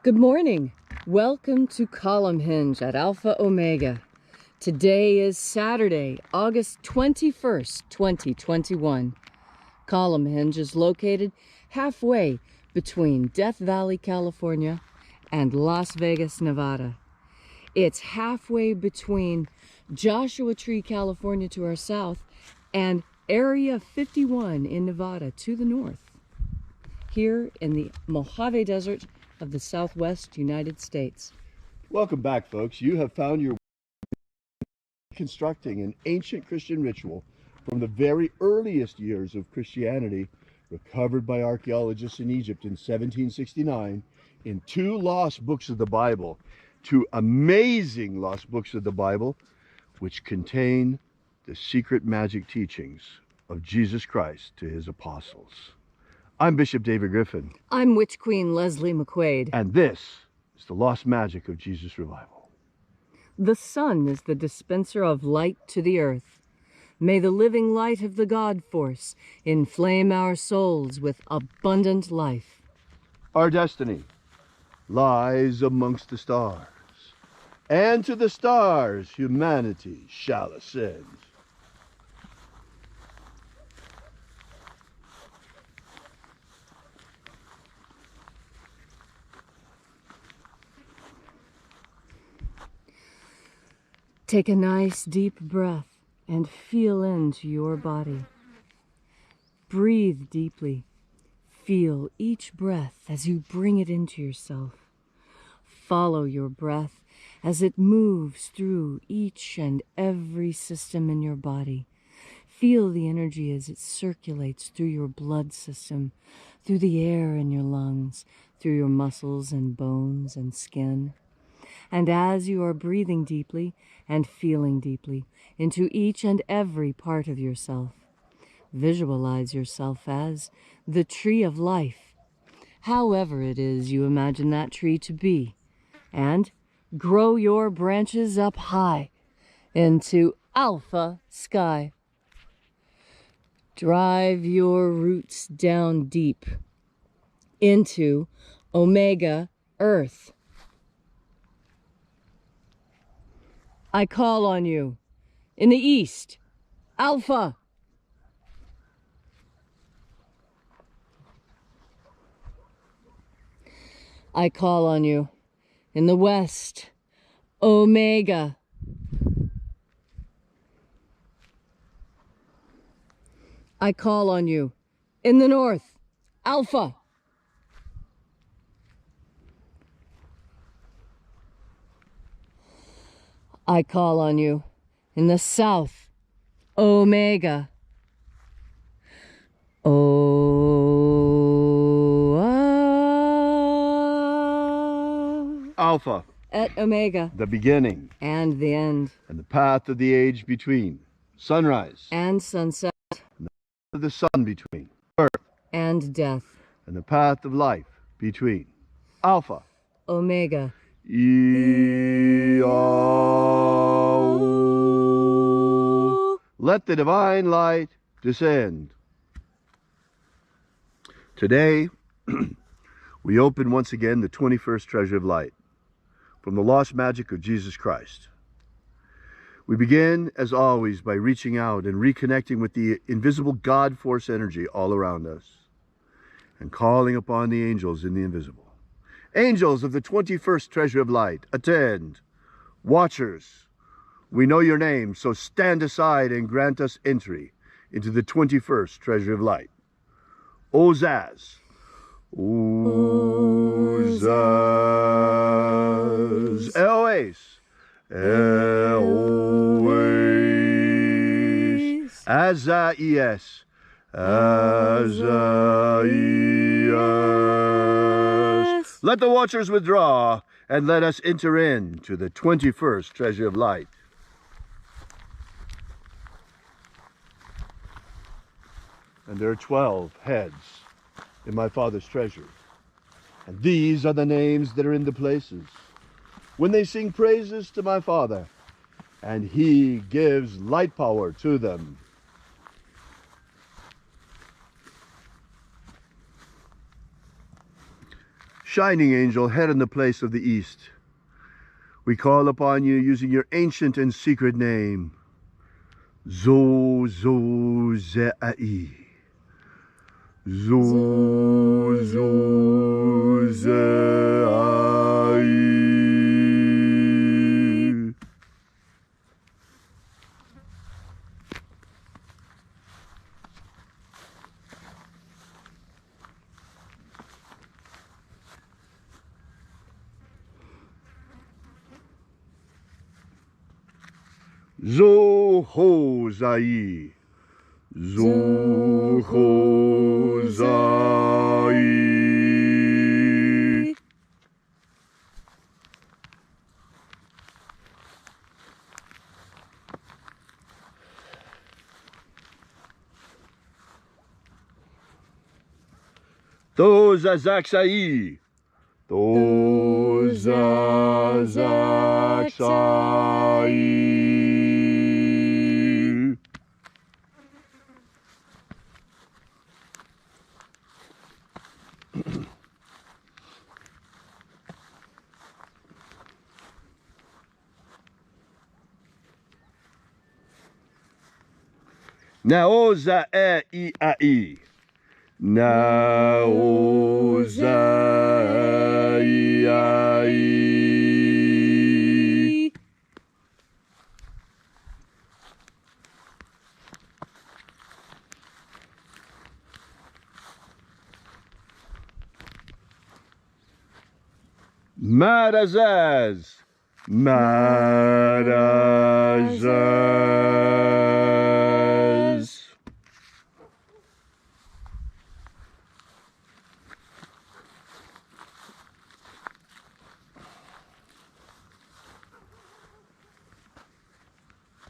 Good morning. Welcome to Column Hinge at Alpha Omega. Today is Saturday, August 21st, 2021. Column Hinge is located halfway between Death Valley, California and Las Vegas, Nevada. It's halfway between Joshua Tree, California to our south and Area 51 in Nevada to the north. Here in the Mojave Desert of the Southwest United States. Welcome back, folks. You have found your way reconstructing an ancient Christian ritual from the very earliest years of Christianity, recovered by archaeologists in Egypt in 1769 in two lost books of the Bible, two amazing lost books of the Bible, which contain the secret magic teachings of Jesus Christ to his apostles. I'm Bishop David Griffin. I'm Witch Queen Leslie McQuade. And this is the lost magic of Jesus Revival. The sun is the dispenser of light to the earth. May the living light of the God force inflame our souls with abundant life. Our destiny lies amongst the stars, and to the stars humanity shall ascend. Take a nice deep breath and feel into your body. Breathe deeply. Feel each breath as you bring it into yourself. Follow your breath as it moves through each and every system in your body. Feel the energy as it circulates through your blood system, through the air in your lungs, through your muscles and bones and skin. And as you are breathing deeply and feeling deeply into each and every part of yourself, visualize yourself as the tree of life, however it is you imagine that tree to be, and grow your branches up high into alpha sky. Drive your roots down deep into omega earth. I call on you in the east, Alpha. I call on you in the west, Omega. I call on you in the north, Alpha. I call on you in the south, Omega. Alpha. Et Omega. The beginning. And the end. And the path of the age between. Sunrise. And sunset. And the path of the sun between. Birth. And death. And the path of life between. Alpha. Omega. Let the divine light descend. Today, we open once again the 21st treasure of light from the lost magic of Jesus Christ. We begin, as always, by reaching out and reconnecting with the invisible God force energy all around us and calling upon the angels in the invisible. Angels of the 21st treasure of light, attend. Watchers, we know your name, so stand aside and grant us entry into the 21st treasure of light. Ozaz. Ozaz. Eloes. Eloes. Azaies. Azaies. Let the watchers withdraw, and let us enter into the 21st treasure of light. And there are 12 heads in my Father's treasure. And these are the names that are in the places when they sing praises to my Father, and he gives light power to them. shining angel, head in the place of the east, we call upon you using your ancient and secret name, Zo-Zo-Ze-Ai. Zo-Zo-Ze-Ai. Zo-Ho-Zai. Zo-Ho-Zai. To-Za-Zak-Sai. To-Za-Zak-Sai. Na-o-za-e-i-a-i. Na-o-za-i-a-i. Marazaz. Marazaz.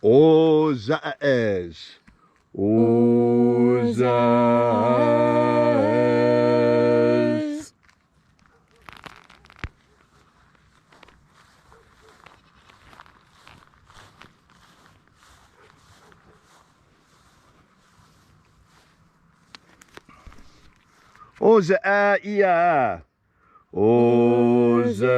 O-za-ez. O-za-ez. O-za-a-i-a. O-za-a-i-a.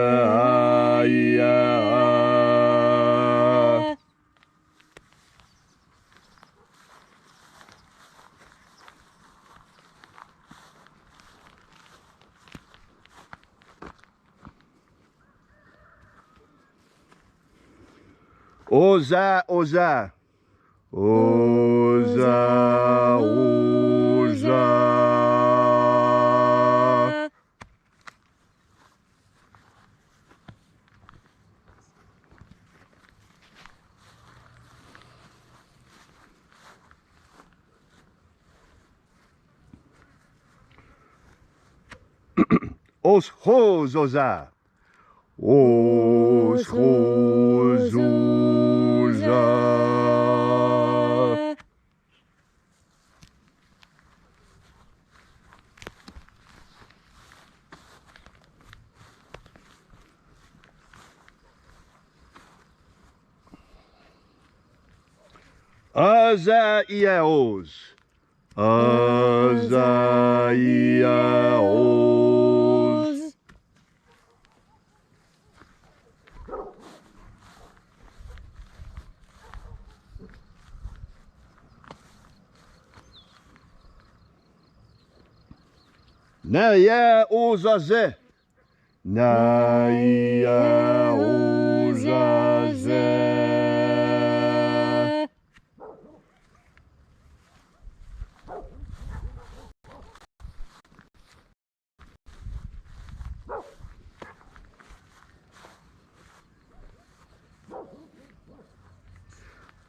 Oza, oza. Oza, oza. Os hos oza. Os hos oza. Azaiaos. Azaiaos. Naya ozaze. Naya ozaze.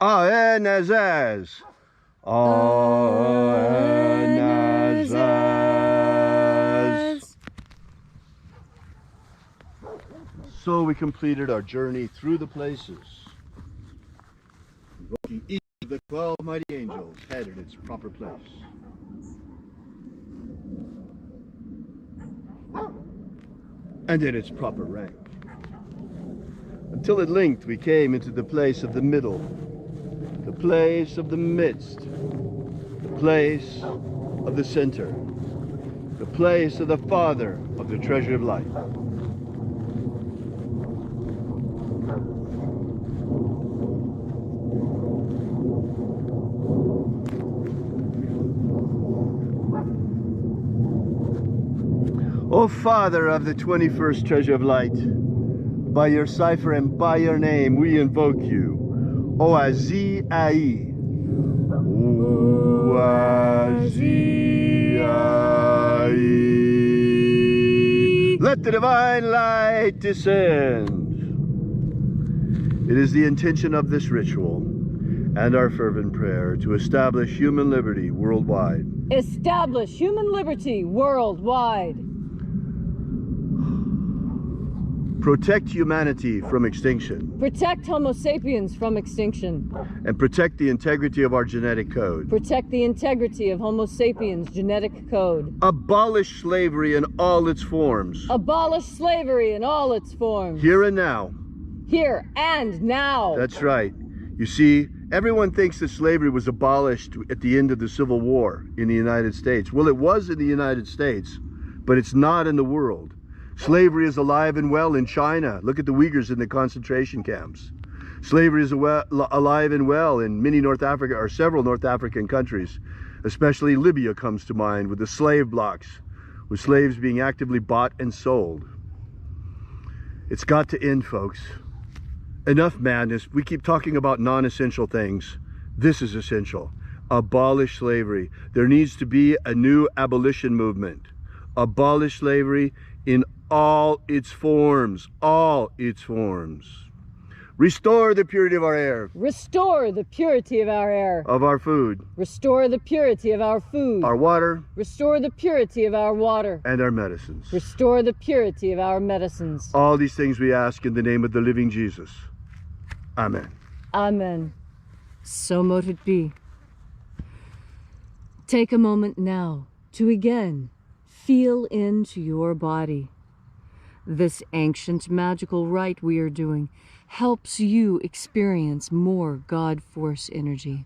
Aenazaz. Aenazaz. So we completed our journey through the places, invoking each of the 12 mighty angels, head in its proper place. And in its proper rank. Until at length we came into the place of the middle, the place of the midst, the place of the center, the place of the Father of the treasure of light. O Father of the 21st treasure of light, by your cipher and by your name we invoke you. Oazi Ai. Oazi Ai. Let the divine light descend. It is the intention of this ritual and our fervent prayer to establish human liberty worldwide. Establish human liberty worldwide. Protect humanity from extinction. Protect Homo sapiens from extinction. And protect the integrity of our genetic code. Protect the integrity of Homo sapiens' genetic code. Abolish slavery in all its forms. Abolish slavery in all its forms. Here and now. Here and now. That's right. You see, everyone thinks that slavery was abolished at the end of the Civil War in the United States. Well, it was in the United States, but it's not in the world. Slavery is alive and well in China. Look at the Uyghurs in the concentration camps. Slavery is alive and well in many North Africa, or several North African countries. Especially Libya comes to mind, with the slave blocks, with slaves being actively bought and sold. It's got to end, folks. Enough madness. We keep talking about non-essential things. This is essential. Abolish slavery. There needs to be a new abolition movement. Abolish slavery in all its forms, all its forms. Restore the purity of our air. Restore the purity of our air. Of our food. Restore the purity of our food. Our water. Restore the purity of our water. And our medicines. Restore the purity of our medicines. All these things we ask in the name of the living Jesus. Amen. Amen. So mote it be. Take a moment now to again feel into your body. This ancient magical rite we are doing helps you experience more God Force energy.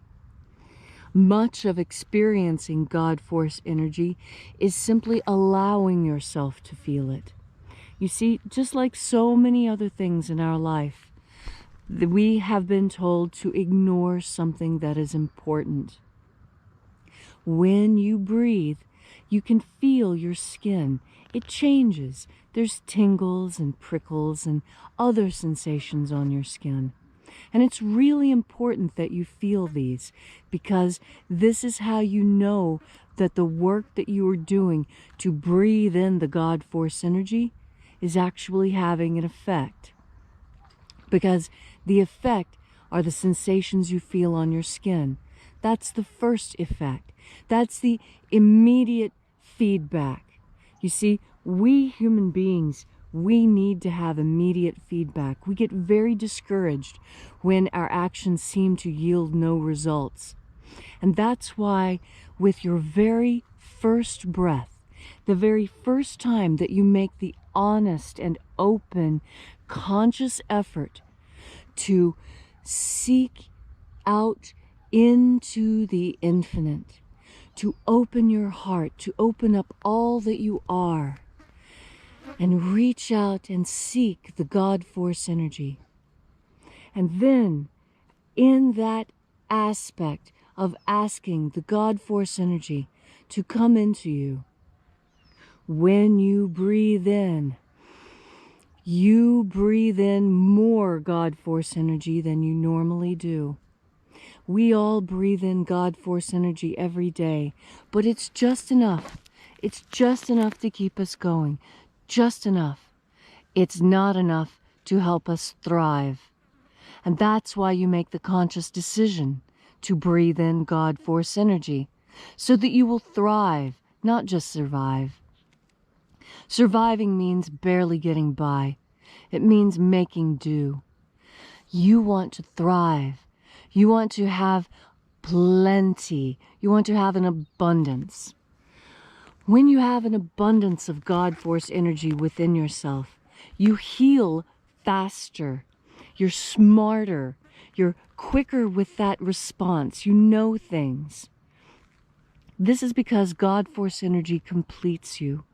Much of experiencing God Force energy is simply allowing yourself to feel it. You see, just like so many other things in our life, we have been told to ignore something that is important. When you breathe, you can feel your skin. It changes. There's tingles and prickles and other sensations on your skin. And it's really important that you feel these, because this is how you know that the work that you are doing to breathe in the God Force energy is actually having an effect. Because the effect are the sensations you feel on your skin. That's the first effect. That's the immediate feedback. You see, we human beings, we need to have immediate feedback. We get very discouraged when our actions seem to yield no results. And that's why with your very first breath, the very first time that you make the honest and open, conscious effort to seek out into the infinite, to open your heart, to open up all that you are, and reach out and seek the God Force energy. And then, in that aspect of asking the God Force energy to come into you, when you breathe in more God Force energy than you normally do. We all breathe in God Force energy every day, but it's just enough. It's just enough to keep us going. Just enough. It's not enough to help us thrive. And that's why you make the conscious decision to breathe in God Force energy, so that you will thrive, not just survive. Surviving means barely getting by. It means making do. You want to thrive. You want to have plenty. You want to have an abundance. When you have an abundance of God Force energy within yourself, you heal faster. You're smarter. You're quicker with that response. You know things. This is because God Force energy completes you.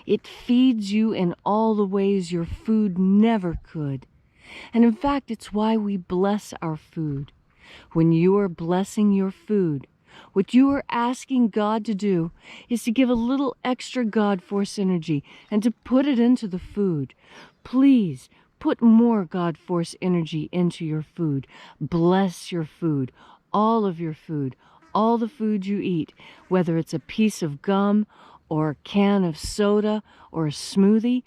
It feeds you in all the ways your food never could. And in fact, it's why we bless our food. When you are blessing your food, what you are asking God to do is to give a little extra God Force energy and to put it into the food. Please put more God Force energy into your food. Bless your food, all of your food, all the food you eat, whether it's a piece of gum or a can of soda or a smoothie.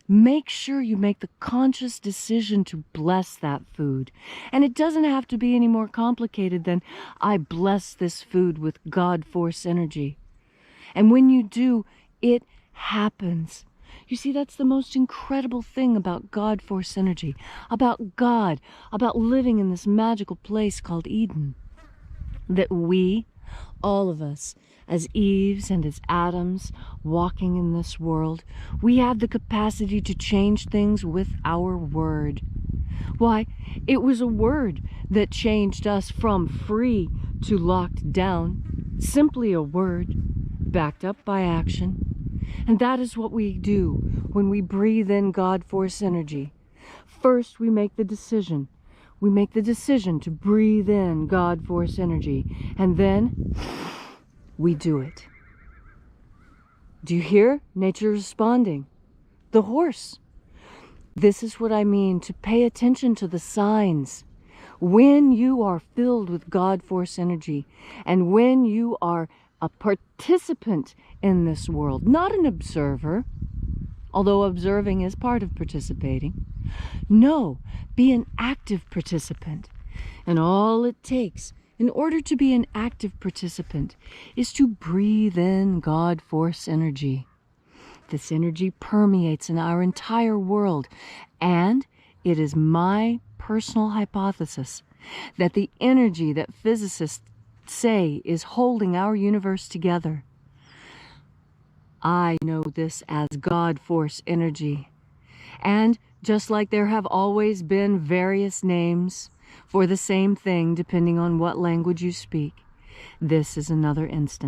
Make sure you make the conscious decision to bless that food. And it doesn't have to be any more complicated than, I bless this food with God Force energy. And when you do, it happens. You see, that's the most incredible thing about God Force energy, about God, about living in this magical place called Eden. That we, all of us, as Eves and as Adams walking in this world, we have the capacity to change things with our word. Why, it was a word that changed us from free to locked down. Simply a word, backed up by action. And that is what we do when we breathe in God Force energy. First, we make the decision. We make the decision to breathe in God Force energy. And then we do it. Do you hear? Nature responding. The horse. This is what I mean, to pay attention to the signs. When you are filled with God Force energy, and when you are a participant in this world, not an observer, although observing is part of participating. No, be an active participant. And all it takes in order to be an active participant is to breathe in God Force energy. This energy permeates in our entire world, and it is my personal hypothesis that the energy that physicists say is holding our universe together. I know this as God Force energy. And just like there have always been various names for the same thing depending on what language you speak, this is another instance.